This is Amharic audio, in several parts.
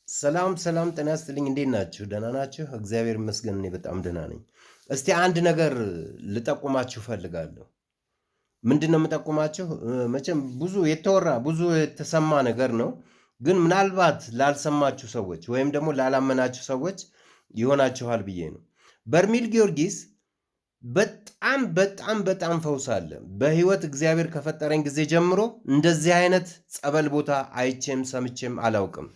ሰላም ሰላም ጤና ይስጥልኝ። እንዴት ናችሁ? ደህና ናችሁ? እግዚአብሔር ይመስገን እኔ በጣም ደህና ነኝ። እስቲ አንድ ነገር ልጠቁማችሁ ፈልጋለሁ። ምንድነው የምጠቁማችሁ? መቼም ብዙ የተሰማ ነገር ነው፣ ግን ምናልባት ላልሰማችሁ ሰዎች ወይም ደግሞ ላላመናችሁ ሰዎች ይሆናችኋል ብዬ ነው። በርሜል ጊዮርጊስ በጣም በጣም በጣም ፈውስ አለ። በህይወት እግዚአብሔር ከፈጠረኝ ጊዜ ጀምሮ እንደዚህ አይነት ጸበል ቦታ አይቼም ሰምቼም አላውቅም።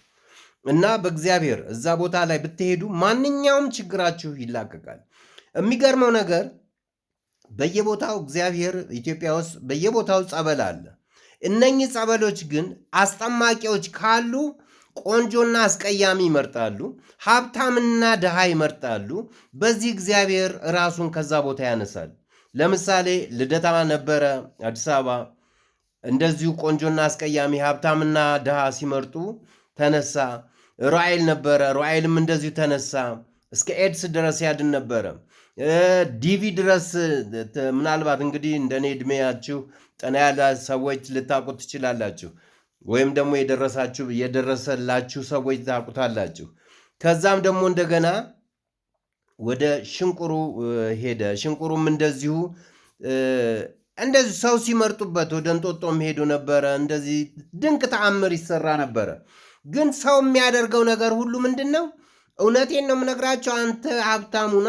እና በእግዚአብሔር እዛ ቦታ ላይ ብትሄዱ ማንኛውም ችግራችሁ ይላቀቃል። የሚገርመው ነገር በየቦታው እግዚአብሔር ኢትዮጵያ ውስጥ በየቦታው ጸበል አለ። እነኚህ ጸበሎች ግን አስጠማቂዎች ካሉ ቆንጆና አስቀያሚ ይመርጣሉ፣ ሀብታምና ድሃ ይመርጣሉ። በዚህ እግዚአብሔር ራሱን ከዛ ቦታ ያነሳል። ለምሳሌ ልደታ ነበረ፣ አዲስ አበባ እንደዚሁ ቆንጆና አስቀያሚ ሀብታምና ድሃ ሲመርጡ ተነሳ። ራኤል ነበረ፣ ራኤልም እንደዚሁ ተነሳ። እስከ ኤድስ ድረስ ያድን ነበረ። ዲቪ ድረስ ምናልባት እንግዲህ እንደኔ ዕድሜያችሁ ጠና ያለ ሰዎች ልታውቁት ትችላላችሁ፣ ወይም ደግሞ የደረሰላችሁ ሰዎች ታውቁታላችሁ። ከዛም ደግሞ እንደገና ወደ ሽንቁሩ ሄደ። ሽንቁሩም እንደዚሁ ሰው ሲመርጡበት ወደ እንጦጦም ሄዶ ነበረ። እንደዚህ ድንቅ ተአምር ይሰራ ነበረ። ግን ሰው የሚያደርገው ነገር ሁሉ ምንድን ነው? እውነቴን ነው የምነግራቸው፣ አንተ ሀብታሙና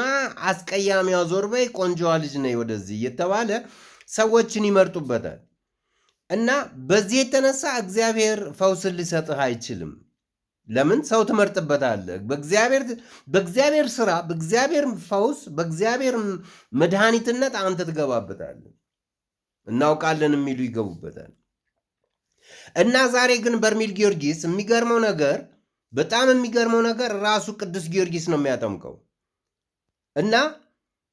አስቀያሚዋ ዞር በይ፣ ቆንጆዋ ልጅ ነይ ወደዚህ እየተባለ ሰዎችን ይመርጡበታል። እና በዚህ የተነሳ እግዚአብሔር ፈውስን ሊሰጥህ አይችልም። ለምን? ሰው ትመርጥበታለህ። በእግዚአብሔር ስራ፣ በእግዚአብሔር ፈውስ፣ በእግዚአብሔር መድኃኒትነት አንተ ትገባበታለህ። እናውቃለን የሚሉ ይገቡበታል። እና ዛሬ ግን በርሜል ጊዮርጊስ በጣም የሚገርመው ነገር ራሱ ቅዱስ ጊዮርጊስ ነው የሚያጠምቀው። እና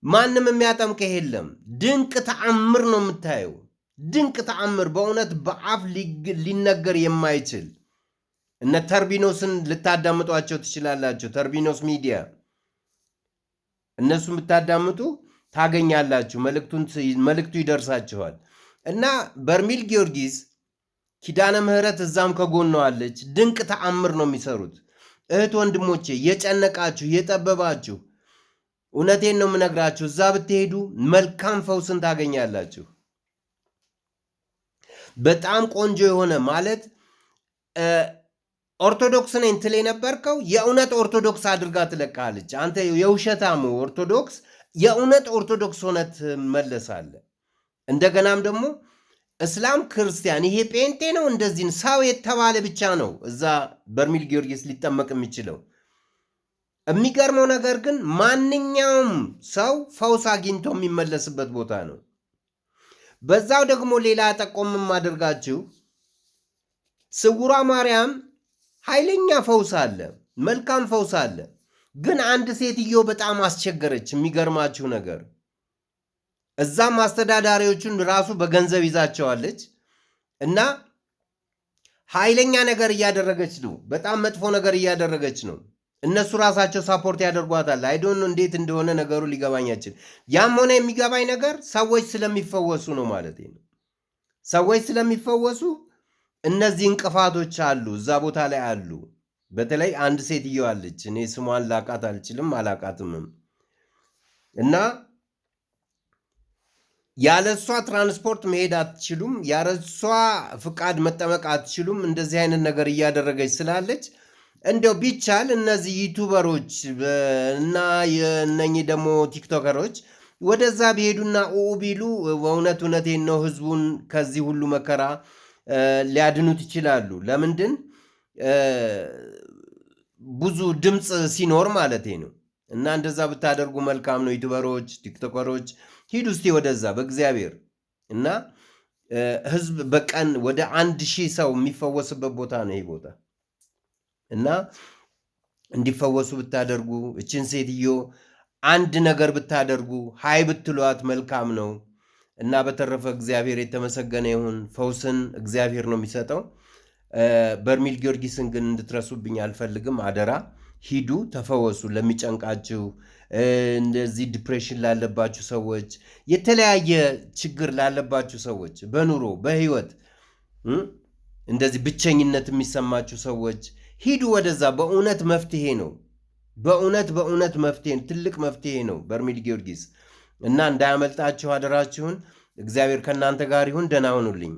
ማንም የሚያጠምቀህ የለም። ድንቅ ተአምር ነው የምታየው። ድንቅ ተአምር በእውነት በአፍ ሊነገር የማይችል። እነ ተርቢኖስን ልታዳምጧቸው ትችላላችሁ። ተርቢኖስ ሚዲያ፣ እነሱ ብታዳምጡ ታገኛላችሁ። መልእክቱ ይደርሳችኋል። እና በርሜል ጊዮርጊስ ኪዳነ ምሕረት እዛም ከጎነዋለች። ድንቅ ተአምር ነው የሚሰሩት። እህት ወንድሞቼ፣ የጨነቃችሁ የጠበባችሁ፣ እውነቴን ነው የምነግራችሁ፣ እዛ ብትሄዱ መልካም ፈውስን ታገኛላችሁ። በጣም ቆንጆ የሆነ ማለት ኦርቶዶክስ ነኝ ትል የነበርከው የእውነት ኦርቶዶክስ አድርጋ ትለቃለች። አንተ የውሸታሙ ኦርቶዶክስ የእውነት ኦርቶዶክስ ሆነ ትመለሳለህ። እንደገናም ደግሞ እስላም ክርስቲያን፣ ይሄ ጴንጤ ነው እንደዚህ ሰው የተባለ ብቻ ነው እዛ በርሜል ጊዮርጊስ ሊጠመቅ የሚችለው። የሚገርመው ነገር ግን ማንኛውም ሰው ፈውስ አግኝቶ የሚመለስበት ቦታ ነው። በዛው ደግሞ ሌላ ጠቆም የማደርጋችሁ ስውሯ ማርያም ኃይለኛ ፈውስ አለ፣ መልካም ፈውስ አለ። ግን አንድ ሴትዮ በጣም አስቸገረች። የሚገርማችሁ ነገር እዛም አስተዳዳሪዎቹን ራሱ በገንዘብ ይዛቸዋለች እና ኃይለኛ ነገር እያደረገች ነው። በጣም መጥፎ ነገር እያደረገች ነው። እነሱ ራሳቸው ሳፖርት ያደርጓታል። አይዶን እንዴት እንደሆነ ነገሩ ሊገባኛችን። ያም ሆነ የሚገባኝ ነገር ሰዎች ስለሚፈወሱ ነው ማለት ነው። ሰዎች ስለሚፈወሱ እነዚህ እንቅፋቶች አሉ፣ እዛ ቦታ ላይ አሉ። በተለይ አንድ ሴትዮ አለች፣ እኔ ስሟን ላቃት አልችልም አላቃትምም እና ያለሷ ትራንስፖርት መሄድ አትችሉም፣ ያለሷ ፍቃድ መጠመቅ አትችሉም። እንደዚህ አይነት ነገር እያደረገች ስላለች እንደው ቢቻል እነዚህ ዩቱበሮች እና የእነኚህ ደግሞ ቲክቶከሮች ወደዛ ቢሄዱና ቢሉ እውነቴን ነው ህዝቡን ከዚህ ሁሉ መከራ ሊያድኑት ይችላሉ። ለምንድን ብዙ ድምፅ ሲኖር ማለት ነው። እና እንደዛ ብታደርጉ መልካም ነው። ዩቱበሮች፣ ቲክቶከሮች ሂዱ እስቲ ወደዛ በእግዚአብሔር እና ህዝብ በቀን ወደ 1000 ሰው የሚፈወስበት ቦታ ነው ይህ ቦታ እና እንዲፈወሱ ብታደርጉ እችን ሴትዮ አንድ ነገር ብታደርጉ ሀይ ብትሏት መልካም ነው። እና በተረፈ እግዚአብሔር የተመሰገነ ይሁን። ፈውስን እግዚአብሔር ነው የሚሰጠው። በርሜል ጊዮርጊስን ግን እንድትረሱብኝ አልፈልግም። አደራ ሂዱ፣ ተፈወሱ። ለሚጨንቃችሁ፣ እንደዚህ ዲፕሬሽን ላለባችሁ ሰዎች፣ የተለያየ ችግር ላለባችሁ ሰዎች፣ በኑሮ በህይወት እንደዚህ ብቸኝነት የሚሰማችሁ ሰዎች ሂዱ ወደዛ። በእውነት መፍትሄ ነው። በእውነት መፍትሄ ትልቅ መፍትሄ ነው በርሜል ጊዮርጊስ እና እንዳያመልጣችሁ አደራችሁን። እግዚአብሔር ከእናንተ ጋር ይሁን። ደህና ሁኑልኝ።